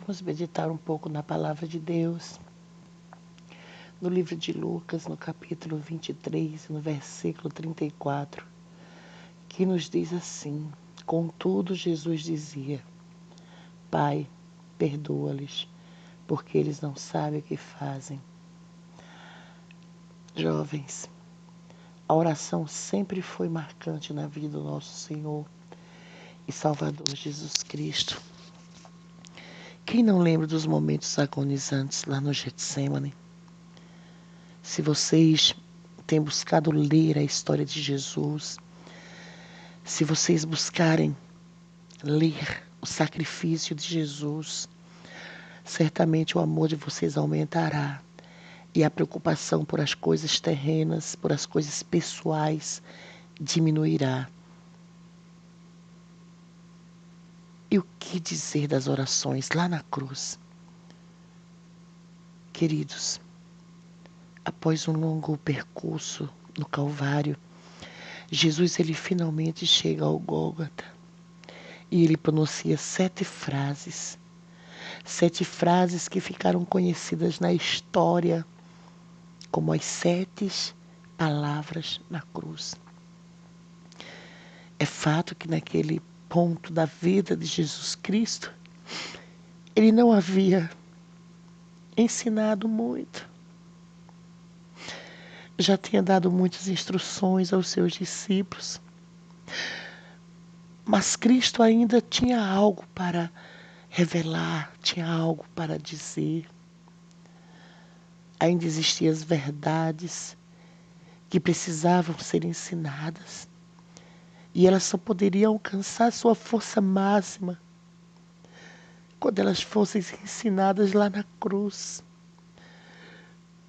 Vamos meditar um pouco na palavra de Deus. No livro de Lucas, no capítulo 23, no versículo 34, que nos diz assim: Contudo, Jesus dizia: Pai, perdoa-lhes, porque eles não sabem o que fazem. Jovens, a oração sempre foi marcante na vida do nosso Senhor e Salvador Jesus Cristo. Quem não lembra dos momentos agonizantes lá no Getsêmani? Se vocês têm buscado ler a história de Jesus, se vocês buscarem ler o sacrifício de Jesus, certamente o amor de vocês aumentará e a preocupação por as coisas terrenas, por as coisas pessoais, diminuirá. E o que dizer das orações lá na cruz? Queridos, após um longo percurso no Calvário, Jesus ele finalmente chega ao Gólgota e ele pronuncia 7 frases. 7 frases que ficaram conhecidas na história como as 7 palavras na cruz. É fato que naquele ponto da vida de Jesus Cristo, ele não havia ensinado muito. Já tinha dado muitas instruções aos seus discípulos. Mas Cristo ainda tinha algo para revelar, tinha algo para dizer. Ainda existiam as verdades que precisavam ser ensinadas. E elas só poderiam alcançar sua força máxima quando elas fossem ensinadas lá na cruz.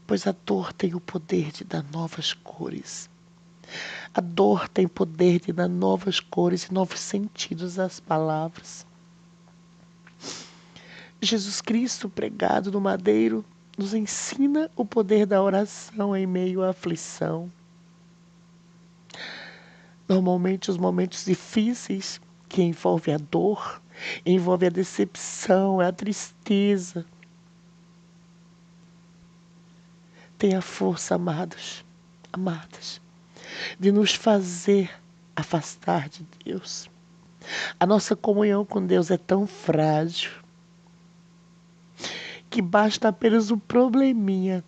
Pois a dor tem o poder de dar novas cores. A dor tem poder de dar novas cores e novos sentidos às palavras. Jesus Cristo, pregado no madeiro, nos ensina o poder da oração em meio à aflição. Normalmente, os momentos difíceis que envolvem a dor, envolvem a decepção, a tristeza, tem a força, amadas, de nos fazer afastar de Deus. A nossa comunhão com Deus é tão frágil que basta apenas um probleminha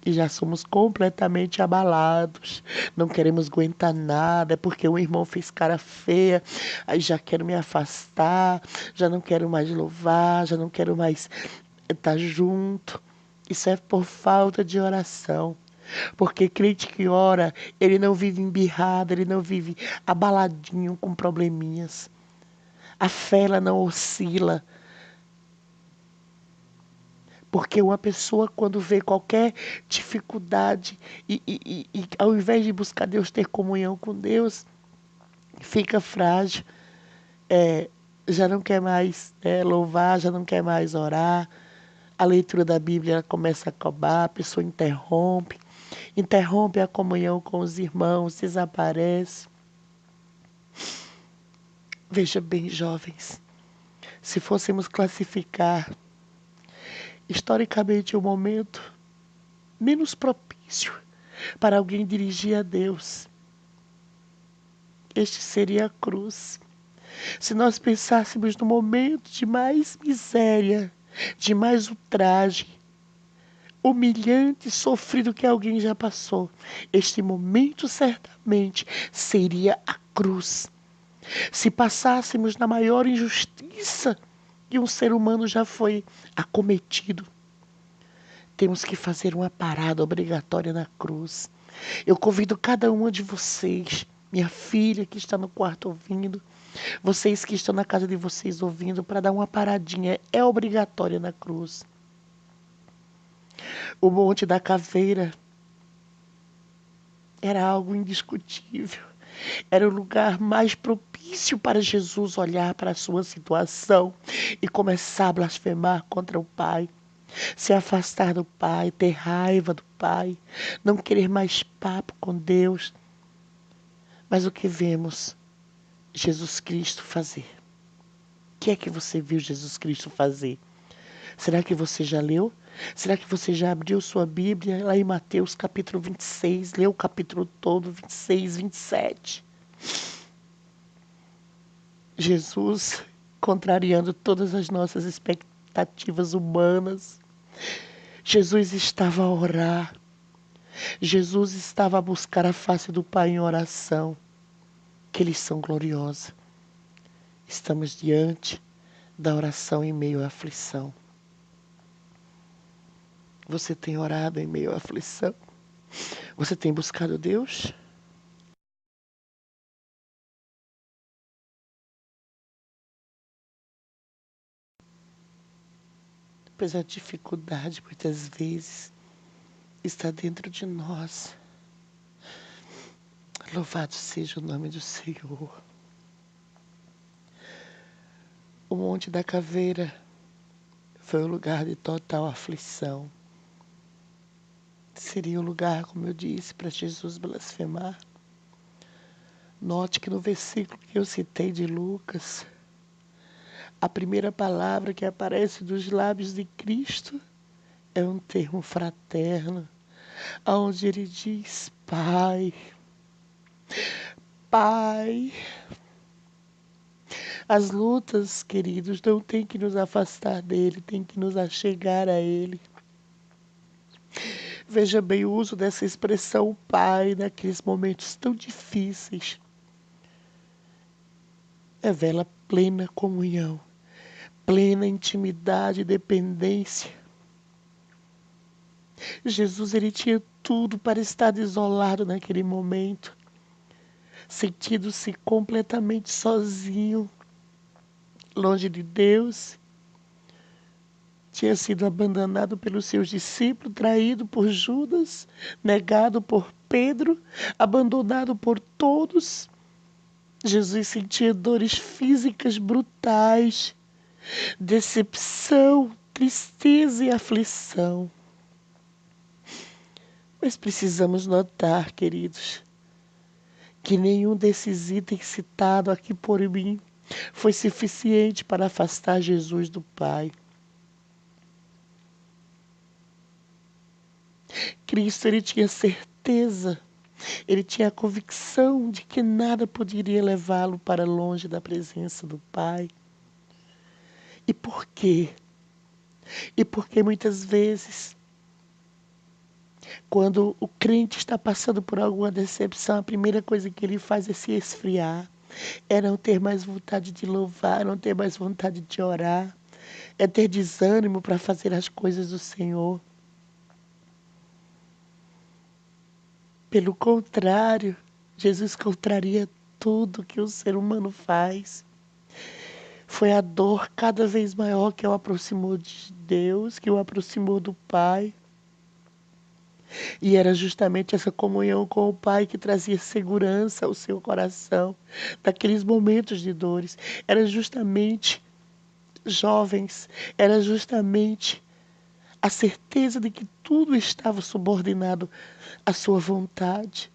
e já somos completamente abalados. Não queremos aguentar nada, é porque o irmão fez cara feia, aí já quero me afastar, já não quero mais louvar, já não quero mais estar junto. Isso é por falta de oração. Porque crente que ora, ele não vive embirrado, ele não vive abaladinho com probleminhas. A fé ela não oscila. Porque uma pessoa, quando vê qualquer dificuldade e ao invés de buscar Deus, ter comunhão com Deus, fica frágil, já não quer mais louvar, já não quer mais orar. A leitura da Bíblia ela começa a acabar, a pessoa interrompe a comunhão com os irmãos, desaparece. Veja bem, jovens, se fôssemos classificar historicamente o momento menos propício para alguém dirigir a Deus, este seria a cruz. Se nós pensássemos no momento de mais miséria, de mais ultraje, humilhante, sofrido que alguém já passou, este momento certamente seria a cruz. Se passássemos na maior injustiça que um ser humano já foi acometido, temos que fazer uma parada obrigatória na cruz. Eu convido cada uma de vocês, minha filha que está no quarto ouvindo, vocês que estão na casa de vocês ouvindo, para dar uma paradinha. É obrigatória na cruz. O Monte da Caveira era algo indiscutível. Era o lugar mais propício para Jesus olhar para a sua situação e começar a blasfemar contra o Pai. Se afastar do Pai, ter raiva do Pai, não querer mais papo com Deus. Mas o que vemos Jesus Cristo fazer? O que é que você viu Jesus Cristo fazer? Será que você já leu? Será que você já abriu sua Bíblia lá em Mateus capítulo 26, leu o capítulo todo, 26, 27? Jesus, contrariando todas as nossas expectativas humanas, Jesus estava a orar. Jesus estava a buscar a face do Pai em oração. Que lição gloriosa. Estamos diante da oração em meio à aflição. Você tem orado em meio à aflição? Você tem buscado Deus? Pois a dificuldade, muitas vezes, está dentro de nós. Louvado seja o nome do Senhor. O Monte da Caveira foi um lugar de total aflição. Seria um lugar, como eu disse, para Jesus blasfemar. Note que no versículo que eu citei de Lucas, a primeira palavra que aparece dos lábios de Cristo é um termo fraterno, onde ele diz: Pai, Pai. As lutas, queridos, não tem que nos afastar dele, tem que nos achegar a ele. Veja bem o uso dessa expressão Pai naqueles momentos tão difíceis. Revela plena comunhão, plena intimidade e dependência. Jesus, ele tinha tudo para estar isolado naquele momento, sentindo-se completamente sozinho, longe de Deus. Tinha sido abandonado pelos seus discípulos, traído por Judas, negado por Pedro, abandonado por todos. Jesus sentia dores físicas brutais, decepção, tristeza e aflição. Mas precisamos notar, queridos, que nenhum desses itens citados aqui por mim foi suficiente para afastar Jesus do Pai. Cristo, ele tinha certeza, ele tinha a convicção de que nada poderia levá-lo para longe da presença do Pai. E por quê? E porque muitas vezes, quando o crente está passando por alguma decepção, a primeira coisa que ele faz é se esfriar, é não ter mais vontade de louvar, não ter mais vontade de orar, é ter desânimo para fazer as coisas do Senhor. Pelo contrário, Jesus contraria tudo que o ser humano faz. Foi a dor cada vez maior que o aproximou de Deus, que o aproximou do Pai. E era justamente essa comunhão com o Pai que trazia segurança ao seu coração, naqueles momentos de dores. Era justamente, jovens, era justamente a certeza de que tudo estava subordinado à sua vontade,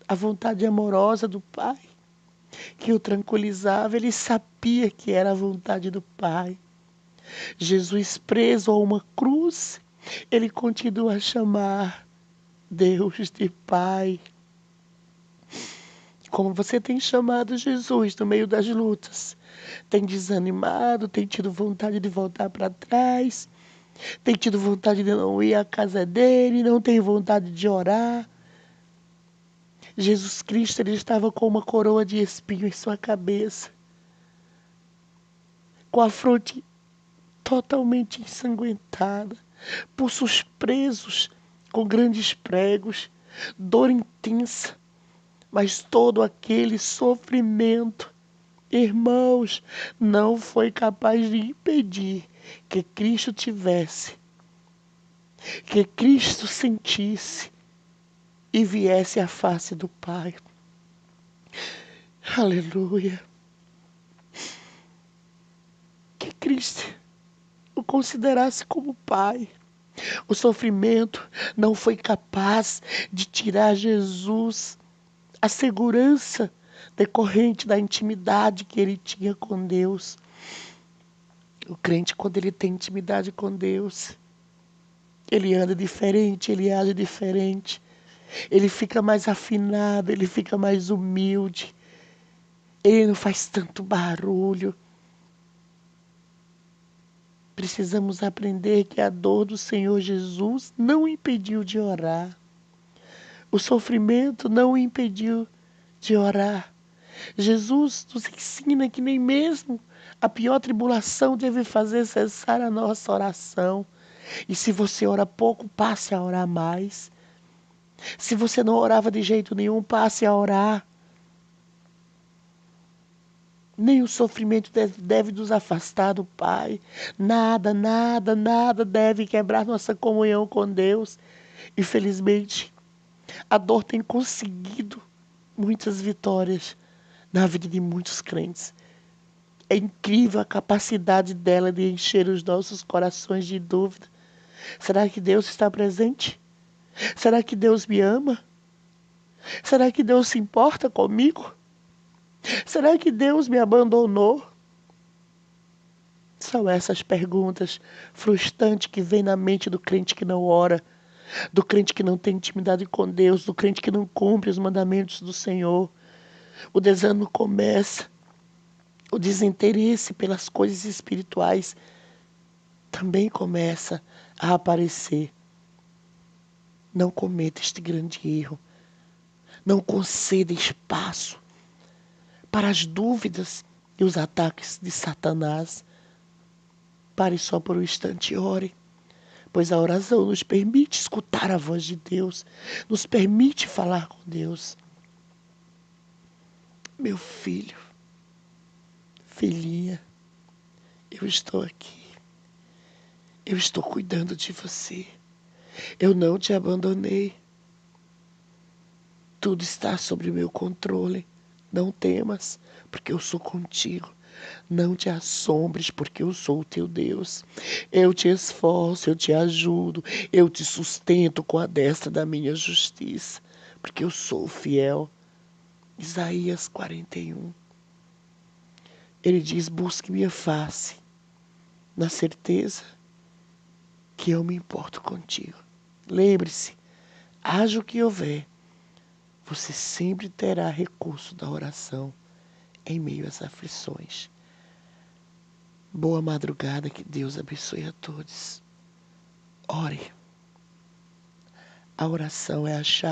à vontade amorosa do Pai, que o tranquilizava. Ele sabia que era a vontade do Pai. Jesus preso a uma cruz, ele continua a chamar Deus de Pai. Como você tem chamado Jesus no meio das lutas? Tem desanimado, tem tido vontade de voltar para trás, tem tido vontade de não ir à casa dele, não tem vontade de orar. Jesus Cristo, ele estava com uma coroa de espinho em sua cabeça, com a fronte totalmente ensanguentada, pulsos presos com grandes pregos, dor intensa, mas todo aquele sofrimento, irmãos, não foi capaz de impedir que Cristo tivesse, que Cristo sentisse e viesse à face do Pai. Aleluia. Que Cristo o considerasse como Pai. O sofrimento não foi capaz de tirar Jesus a segurança decorrente da intimidade que ele tinha com Deus. O crente, quando ele tem intimidade com Deus, ele anda diferente, ele age diferente. Ele fica mais afinado, ele fica mais humilde. Ele não faz tanto barulho. Precisamos aprender que a dor do Senhor Jesus não o impediu de orar. O sofrimento não o impediu de orar. Jesus nos ensina que nem mesmo a pior tribulação deve fazer cessar a nossa oração. E se você ora pouco, passe a orar mais. Se você não orava de jeito nenhum, passe a orar. Nem o sofrimento deve nos afastar do Pai. Nada, nada, nada deve quebrar nossa comunhão com Deus. Infelizmente, a dor tem conseguido muitas vitórias na vida de muitos crentes. É incrível a capacidade dela de encher os nossos corações de dúvida. Será que Deus está presente? Será que Deus me ama? Será que Deus se importa comigo? Será que Deus me abandonou? São essas perguntas frustrantes que vêm na mente do crente que não ora, do crente que não tem intimidade com Deus, do crente que não cumpre os mandamentos do Senhor. O desânimo começa, o desinteresse pelas coisas espirituais também começa a aparecer. Não cometa este grande erro. Não conceda espaço para as dúvidas e os ataques de Satanás. Pare só por um instante e ore, pois a oração nos permite escutar a voz de Deus, nos permite falar com Deus. Meu filho, filhinha, eu estou aqui. Eu estou cuidando de você. Eu não te abandonei. Tudo está sob o meu controle. Não temas, porque eu sou contigo. Não te assombres, porque eu sou o teu Deus. Eu te esforço, eu te ajudo, eu te sustento com a destra da minha justiça, porque eu sou fiel. Isaías 41. Ele diz: busque minha face, na certeza que eu me importo contigo. Lembre-se, haja o que houver, você sempre terá recurso da oração em meio às aflições. Boa madrugada, que Deus abençoe a todos. Ore. A oração é a chave